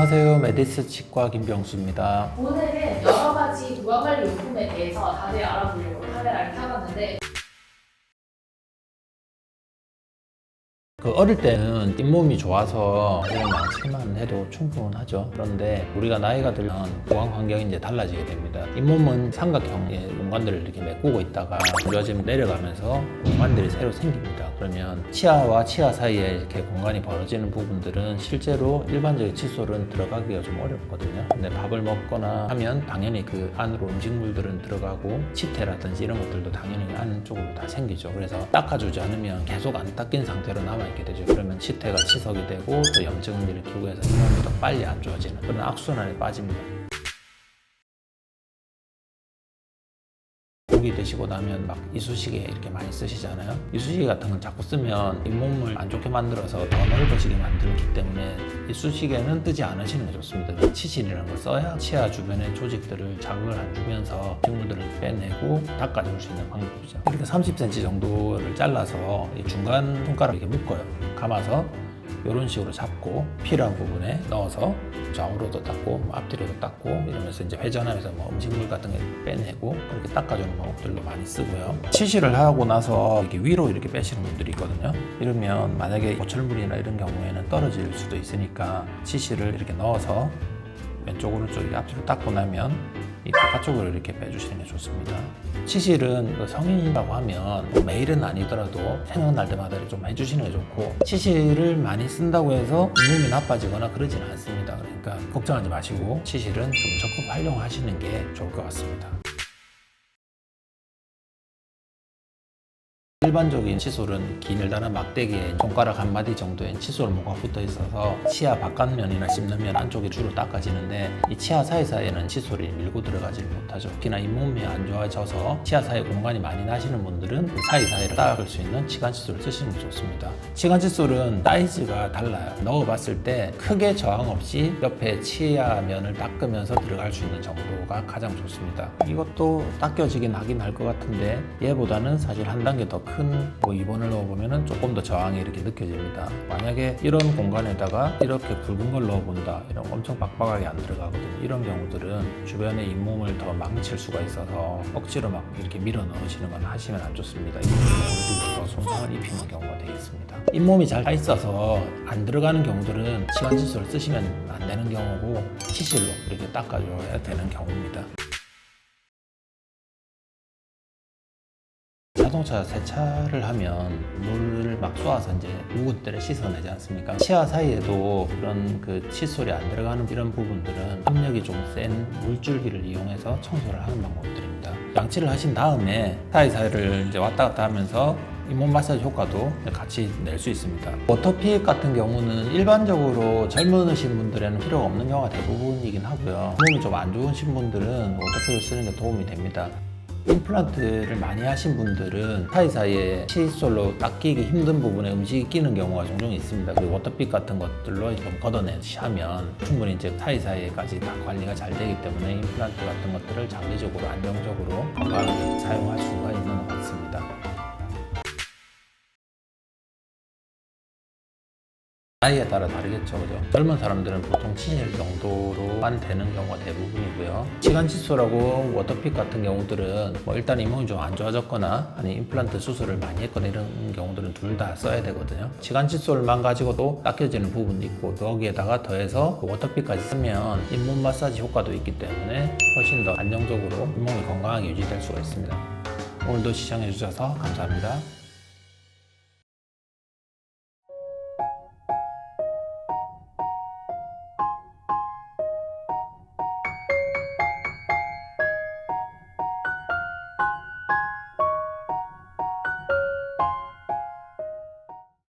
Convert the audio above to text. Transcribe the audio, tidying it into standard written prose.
안녕하세요. 메디스 치과 김병수입니다. 오늘은 여러 가지 부가관리 용품에 대해서 자세히 알아보려고 카메라를 켜봤는데 어릴 때는 잇몸이 좋아서 양치만 해도 충분하죠. 그런데 우리가 나이가 들면 보강 환경이 이제 달라지게 됩니다. 잇몸은 삼각형의 공간들을 이렇게 메꾸고 있다가 좋아지면 내려가면서 공간들이 새로 생깁니다. 그러면 치아와 치아 사이에 이렇게 공간이 벌어지는 부분들은 실제로 일반적인 칫솔은 들어가기가 좀 어렵거든요. 근데 밥을 먹거나 하면 당연히 그 안으로 음식물들은 들어가고 치태라든지 이런 것들도 당연히 안쪽으로 다 생기죠. 그래서 닦아주지 않으면 계속 안 닦인 상태로 남아있게 되죠. 그러면 치태가 치석이 되고 또 염증을 일으키고 해서 잇몸이 더 빨리 안 좋아지는 그런 악순환에 빠집니다. 고기 드시고 나면 막 이쑤시개 이렇게 많이 쓰시잖아요. 이쑤시개 같은 건 자꾸 쓰면 잇몸을 안 좋게 만들어서 더 넓어지게 만들기 때문에 이쑤시개는 뜨지 않으시는 게 좋습니다. 치실이라는 걸 써야 치아 주변의 조직들을 자극을 안 주면서 식물들을 빼내고 닦아줄 수 있는 방법이죠. 이렇게 30cm 정도를 잘라서 중간 손가락을 이렇게 묶어요. 감아서 이런 식으로 잡고 필요한 부분에 넣어서 좌우로도 닦고 앞뒤로도 닦고 이러면서 이제 회전하면서 뭐 음식물 같은 거 빼내고 그렇게 닦아주는 방법들도 많이 쓰고요. 치실을 하고 나서 이렇게 위로 이렇게 빼시는 분들이 있거든요. 이러면 만약에 보철물이나 이런 경우에는 떨어질 수도 있으니까 치실을 이렇게 넣어서 왼쪽 오른쪽 앞뒤로 닦고 나면 이 바깥쪽으로 이렇게 빼주시는 게 좋습니다. 치실은 성인이라고 하면 매일은 아니더라도 생각날 때마다 좀 해주시는 게 좋고, 치실을 많이 쓴다고 해서 잇몸이 나빠지거나 그러지는 않습니다. 그러니까 걱정하지 마시고 치실은 좀 적극 활용하시는 게 좋을 것 같습니다. 일반적인 칫솔은 기늘단한 막대기에 손가락 한 마디 정도의 칫솔 모가 붙어 있어서 치아 바깥면이나 씹는 안쪽이 주로 닦아지는데, 이 치아 사이사이에는 칫솔이 밀고 들어가지 못하죠. 특히나 잇몸이 안 좋아져서 치아 사이 공간이 많이 나시는 분들은 그 사이사이를 닦을 수 있는 치간 칫솔을 쓰시는 게 좋습니다. 치간 칫솔은 사이즈가 달라요. 넣어봤을 때 크게 저항 없이 옆에 치아 면을 닦으면서 들어갈 수 있는 정도가 가장 좋습니다. 이것도 닦여지긴 하긴 할 것 같은데 얘보다는 사실 한 단계 더 큰 뭐 2번을 넣어보면 조금 더 저항이 이렇게 느껴집니다. 만약에 이런 공간에다가 이렇게 굵은 걸 넣어본다, 이런 엄청 빡빡하게 안 들어가거든요. 이런 경우들은 주변의 잇몸을 더 망칠 수가 있어서 억지로 막 이렇게 밀어 넣으시는 건 하시면 안 좋습니다. 잇몸이 더 손상을 입히는 경우가 되겠습니다. 잇몸이 잘 다 있어서 안 들어가는 경우들은 치간 칫솔을 쓰시면 안 되는 경우고 치실로 이렇게 닦아줘야 되는 경우입니다. 자동차 세차를 하면 물을 막 쏘아서 이제 묵은 때를 씻어내지 않습니까? 치아 사이에도 그런 그 칫솔이 안 들어가는 이런 부분들은 압력이 좀 센 물줄기를 이용해서 청소를 하는 방법들입니다. 양치를 하신 다음에 사이사이를 이제 왔다 갔다 하면서 잇몸 마사지 효과도 같이 낼 수 있습니다. 워터픽 같은 경우는 일반적으로 젊으신 분들에는 필요가 없는 경우가 대부분이긴 하고요. 몸이 좀 안 좋으신 분들은 워터픽을 쓰는 게 도움이 됩니다. 임플란트를 많이 하신 분들은 사이사이에 칫솔로 닦이기 힘든 부분에 음식이 끼는 경우가 종종 있습니다. 그 워터픽 같은 것들로 좀 걷어내시면 충분히 이제 사이사이에까지 다 관리가 잘 되기 때문에 임플란트 같은 것들을 장기적으로 안정적으로 건강하게 사용할 수가 있는 것 같습니다. 나이에 따라 다르겠죠, 그죠? 젊은 사람들은 보통 치실 정도로만 되는 경우가 대부분이고요. 치간 칫솔하고 워터픽 같은 경우들은 뭐 일단 잇몸이 좀 안 좋아졌거나 아니 임플란트 수술을 많이 했거나 이런 경우들은 둘 다 써야 되거든요. 치간 칫솔만 가지고도 닦여지는 부분도 있고, 거기에다가 더해서 워터픽까지 쓰면 잇몸 마사지 효과도 있기 때문에 훨씬 더 안정적으로 잇몸이 건강하게 유지될 수가 있습니다. 오늘도 시청해 주셔서 감사합니다.